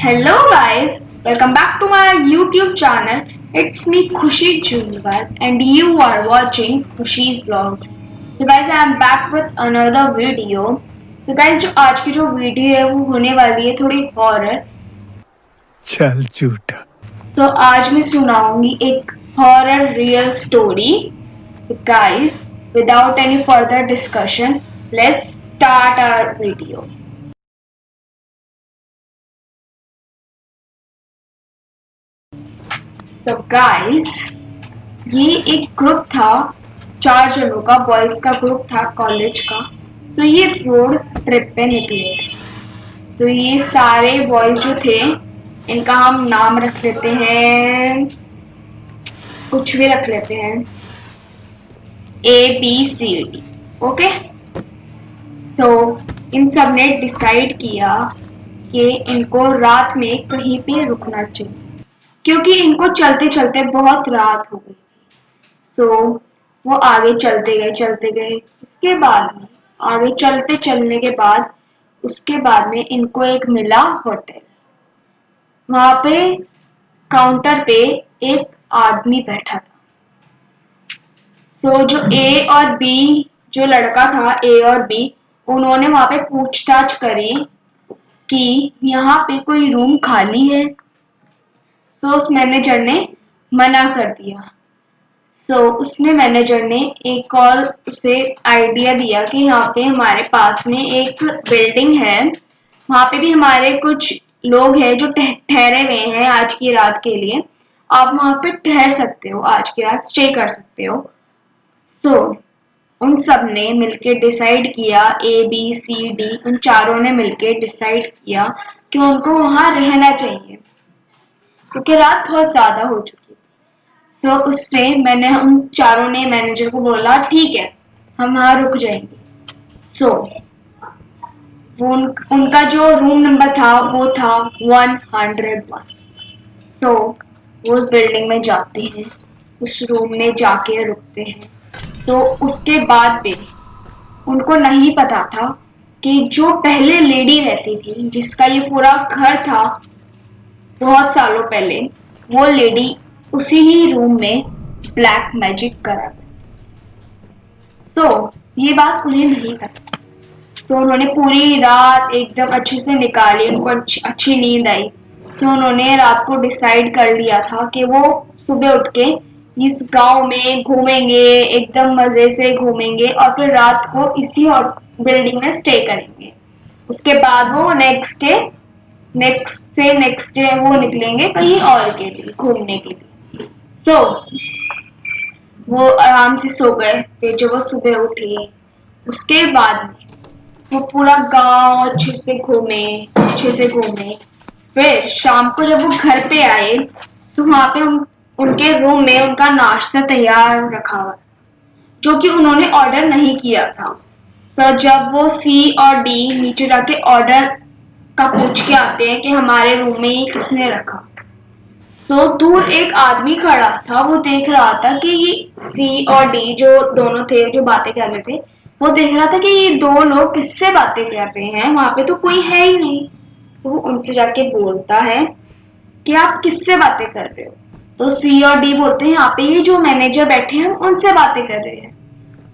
Hello guys, welcome back to my YouTube channel. It's me Khushi Junwal and you are watching Khushi's Vlogs. So guys, I am back with another video. So guys, जो आज की जो video है वो होने वाली है थोड़ी हॉरर. चल झूठा. So आज मैं सुनाऊंगी एक horror real story. So guys, without any further discussion, let's start our video. So guys, ये एक ग्रुप था 4 जनों का, बॉयज का ग्रुप था कॉलेज का. तो ये रोड ट्रिप पे निकले. तो ये सारे बॉयज जो थे इनका हम नाम रख लेते हैं, कुछ भी रख लेते हैं, ABCD. ओके. तो इन सब ने डिसाइड किया कि इनको रात में कहीं पे रुकना चाहिए क्योंकि इनको चलते चलते बहुत रात हो गई. तो वो आगे चलते गए. उसके बाद में आगे चलते चलने के बाद उसके बाद में इनको एक मिला होटल. वहां पे काउंटर पे एक आदमी बैठा था. जो ए और बी, जो लड़का था ए और बी, उन्होंने वहां पे पूछताछ करी कि यहाँ पे कोई रूम खाली है. तो उस मैनेजर ने मना कर दिया. उसने मैनेजर ने एक और उसे आइडिया दिया कि यहाँ पे हमारे पास में एक बिल्डिंग है, वहां पे भी हमारे कुछ लोग हैं जो ठहरे हुए हैं आज की रात के लिए. आप वहां पे ठहर सकते हो, आज की रात स्टे कर सकते हो. उन सब ने मिलके डिसाइड किया, ABCD उन चारों ने मिलके डिसाइड किया कि उनको वहां रहना चाहिए क्योंकि रात बहुत ज्यादा हो चुकी. मैंने उन चारों ने मैनेजर को बोला ठीक है हम वहां रुक जाएंगे. उनका जो रूम नंबर था वो था 101. वो उस बिल्डिंग में जाते हैं, उस रूम में जाके रुकते हैं. तो उसके बाद भी उनको नहीं पता था कि जो पहले लेडी रहती थी जिसका ये पूरा घर था बहुत सालों पहले, वो लेडी उसी ही रूम में ब्लैक मैजिक करा गया. ये बात उन्हें नहीं पता. तो उन्होंने पूरी रात एकदम अच्छे से निकाली, उनको अच्छी नींद आई. उन्होंने रात को डिसाइड कर लिया था कि वो सुबह उठ के इस गांव में घूमेंगे, एकदम मजे से घूमेंगे और फिर रात को इसी बिल्डिंग में स्टे करेंगे. उसके बाद वो नेक्स्ट डे वो निकलेंगे कहीं और के लिए घूमने के लिए. वो आराम से सो गए. फिर जब वो सुबह उठे उसके बाद में वो पूरा गांव अच्छे से घूमे. फिर शाम को जब वो घर पे आए तो वहां पे उनके रूम में उनका नाश्ता तैयार रखा हुआ जो कि उन्होंने ऑर्डर नहीं किया था. तो जब वो C और D नीचे जाके ऑर्डर का पूछ के आते हैं कि हमारे रूम में ये किसने रखा, तो दूर एक आदमी खड़ा था. वो देख रहा था कि ये C और D जो दोनों थे जो बातें कर रहे थे, वो देख रहा था कि ये दो लोग किससे बातें कर रहे हैं, वहां पे तो कोई है ही नहीं. तो वो उनसे जाके बोलता है कि आप किससे बातें कर रहे हो. तो C और D बोलते हैं यहाँ पे ये जो मैनेजर बैठे हैं उनसे बातें कर रहे हैं.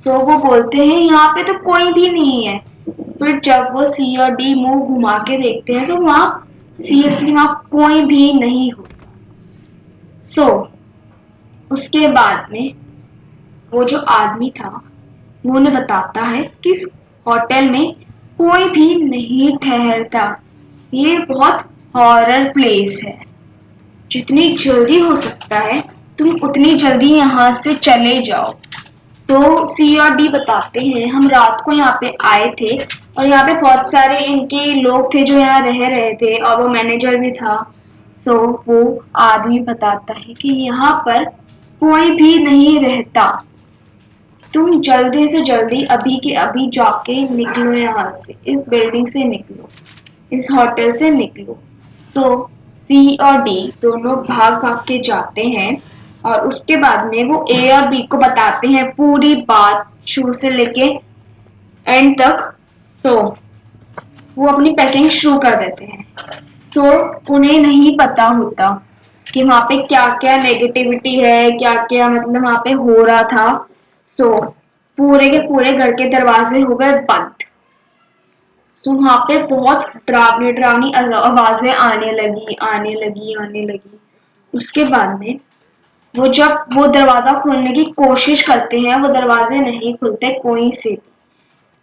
तो वो बोलते हैं यहाँ पे तो कोई भी नहीं है. फिर जब वो C और D मुंह घुमा के देखते हैं तो वहां सीरियसली वहां कोई भी नहीं होता. उसके बाद में वो जो आदमी था वो उन्हें बताता है कि इस होटल में कोई भी नहीं ठहरता. ये बहुत हॉरर प्लेस है. जितनी जल्दी हो सकता है तुम उतनी जल्दी यहाँ से चले जाओ. तो C और D बताते हैं हम रात को यहाँ पे आए थे और यहाँ पे बहुत सारे इनके लोग थे जो यहाँ रह रहे थे और वो मैनेजर भी था. वो आदमी बताता है कि यहाँ पर कोई भी नहीं रहता. तुम जल्दी से जल्दी अभी के अभी जाके निकलो, यहाँ से इस बिल्डिंग से निकलो, इस होटल से निकलो. तो C और D दोनों भाग भाग के जाते हैं और उसके बाद में वो A और B को बताते हैं पूरी बात शुरू से लेके एंड तक. वो अपनी पैकिंग शुरू कर देते हैं. तो उन्हें नहीं पता होता कि वहां पे क्या क्या नेगेटिविटी है, क्या क्या मतलब वहां पे हो रहा था। सो पूरे के पूरे घर के दरवाजे हो गए बंद। तो वहां पे बहुत डरावनी डरावनी आवाजें आने लगी। उसके बाद में वो जब वो दरवाजा खोलने की कोशिश करते हैं, वो दरवाजे नहीं खुलते कोई से भी।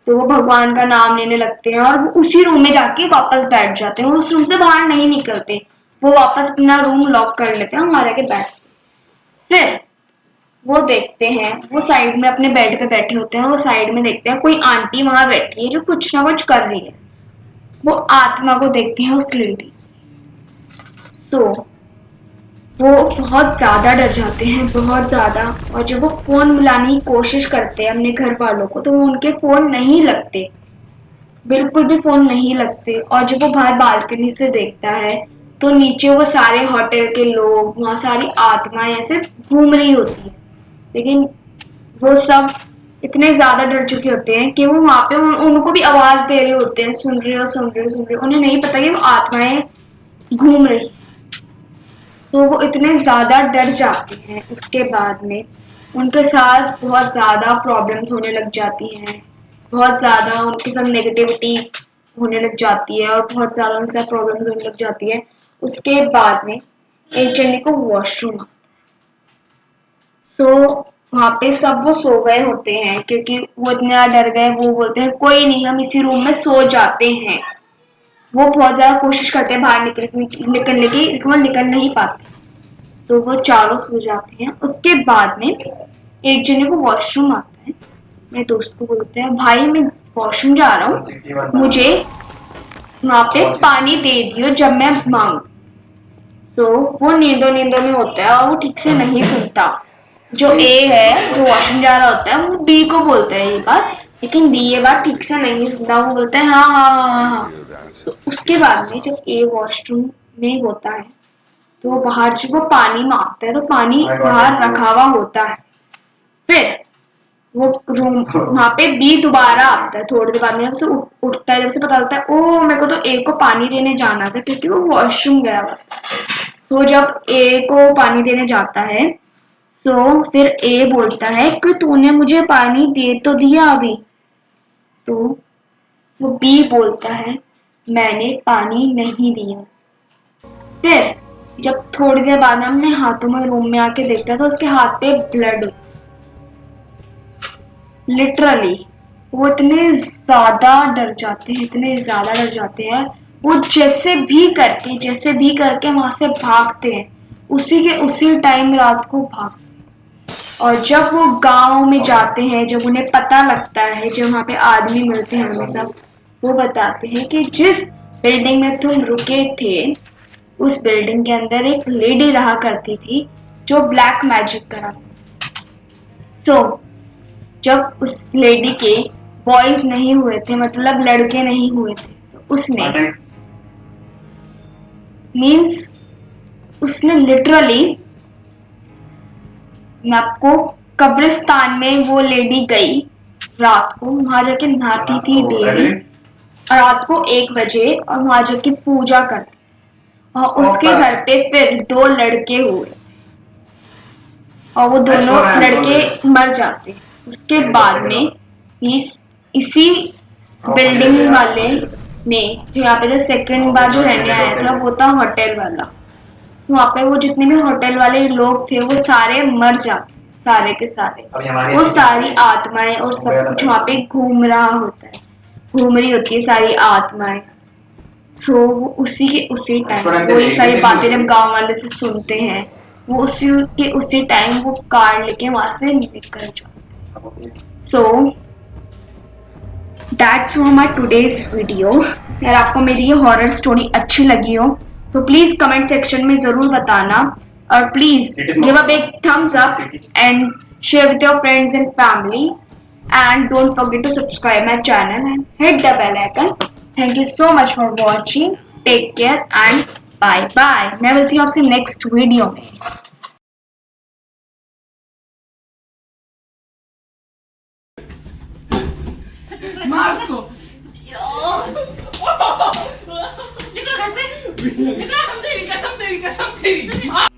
तो वो भगवान का नाम लेने लगते हैं और वो उसी रूम में जाके वापस बैठ जाते हैं। वो उस रूम से बाहर नहीं निकलते, वो वापस अपना रूम लॉक कर लेते हैं, हमारे के बैठ। फिर वो देखते हैं, वो साइड में अपने बेड पे बैठे होते हैं, वो साइड में देखते हैं कोई आंटी वहां बैठी है जो कुछ ना कुछ कर रही है। वो आत्मा को देखते हैं उस लेडी। तो वो बहुत ज्यादा डर जाते हैं, बहुत ज्यादा। और जब वो फोन मिलाने की कोशिश करते हैं अपने घर वालों को, तो वो उनके फोन नहीं लगते, बिल्कुल भी फोन नहीं लगते। और जब वो बाहर बालकनी से देखता है, तो नीचे वो सारे होटल के लोग, वहां सारी आत्माएं ऐसे घूम रही होती है। लेकिन वो सब इतने ज्यादा डर चुके होते हैं कि वो वहां पे उनको भी आवाज दे रहे होते हैं, सुन रहे हो सुन रहे हो सुन रहे हो। उन्हें नहीं पता कि वो आत्माएं घूम रही। तो वो इतने ज्यादा डर जाते हैं। उसके बाद में उनके साथ बहुत ज्यादा प्रॉब्लम्स होने लग जाती हैं, बहुत ज्यादा उनके साथ नेगेटिविटी होने लग जाती है और बहुत ज्यादा उनके साथ प्रॉब्लम्स होने लग जाती है। उसके बाद में एक जने को वॉशरूम, तो वहां पे सब वो सो गए होते हैं क्योंकि वो इतना डर गए। वो बोलते हैं कोई नहीं, हम इसी रूम में सो जाते हैं। वो बहुत ज्यादा कोशिश करते हैं बाहर निकलने की, लेकिन वो निकल नहीं पाते। तो वो चारों सो जाते हैं। उसके बाद में एक जने को वॉशरूम आता है, मेरे दोस्त को बोलते हैं भाई मैं वॉशरूम जा रहा हूँ, मुझे वहां पे पानी दे दियो जब मैं मांगू। तो वो नींदों नींदों में होता है और वो ठीक से नहीं सुनता। जो ए है जो वॉशरूम जा रहा होता है, वो बी को बोलता है ये बात, लेकिन बी ये बात ठीक से नहीं सुनता। वो बोलता है हाँ हाँ हाँ हाँ हाँ। तो उसके बाद में जब ए वॉशरूम में होता है, तो वो बाहर से वो पानी मांगता है, तो पानी बाहर रखा हुआ होता है। फिर वो रूम वहां पे बी दोबारा आता है थोड़ी देर बाद में, जब से उठता है, जब से पता चलता है ओ मेरे को तो ए को पानी देने जाना था क्योंकि वो वॉशरूम गया हुआ। तो जब ए को पानी देने जाता है, तो फिर ए बोलता है कि तूने मुझे पानी दे तो दिया अभी। तो वो बी बोलता है मैंने पानी नहीं दिया। फिर जब थोड़ी देर बाद में अपने हाथों में रूम में आके देखता है, तो उसके हाथ पे ब्लड, लिटरली वो इतने ज्यादा डर जाते हैं, इतने ज्यादा डर जाते हैं। वो जैसे भी करके वहां से भागते हैं। उसी के उसी टाइम रात को भाग। और जब वो गांव में जाते हैं, जब उन्हें पता लगता है, जब वहां पे आदमी मिलते हैं उन्हें सब, वो बताते हैं कि जिस बिल्डिंग में तुम रुके थे, उस बिल्डिंग के अंदर एक लेडी रहा करती थी जो ब्लैक मैजिक करा। सो जब उस लेडी के बॉयज नहीं हुए थे, मतलब लड़के नहीं हुए थे, तो उसने मीन्स उसने लिटरली, मैं आपको, कब्रिस्तान में वो लेडी गई रात को, वहां जाके नहाती थी डेली रात को 1 बजे, और वहां जाके पूजा करती। और उसके घर पे फिर 2 लड़के हुए और वो दोनों लड़के मर जाते। उसके बाद में इसी बिल्डिंग वाले ने, जो यहाँ पे जो सेकंड बार जो रहने आया था, वो था होटल वाला। तो वहाँ पे वो जितने भी होटल वाले लोग थे वो सारे मर जाते, सारे के सारे। वो सारी आत्माएं और सब कुछ वहाँ पे घूम रहा होता है, घूम रही होती है सारी आत्माएं। सो वो उसी के उसी टाइम वो ये सारी बातें जब गांव वाले से सुनते हैं, वो उसी के उसी टाइम वो कार लेके वहां से निकल जाते हैं। So that's all my today's video. अगर आपको मेरी ये हॉरर स्टोरी अच्छी लगी हो तो प्लीज कमेंट सेक्शन में जरूर बताना, और please give a big thumbs up and share with your friends and family, and don't forget to subscribe my channel and hit the bell icon. Thank you so much for watching. Take care and bye bye. मैं मिलती हूँ आपसे next video में। Marco! Dio! निकलो घर से! कसम तेरी कसम तेरी कसम तेरी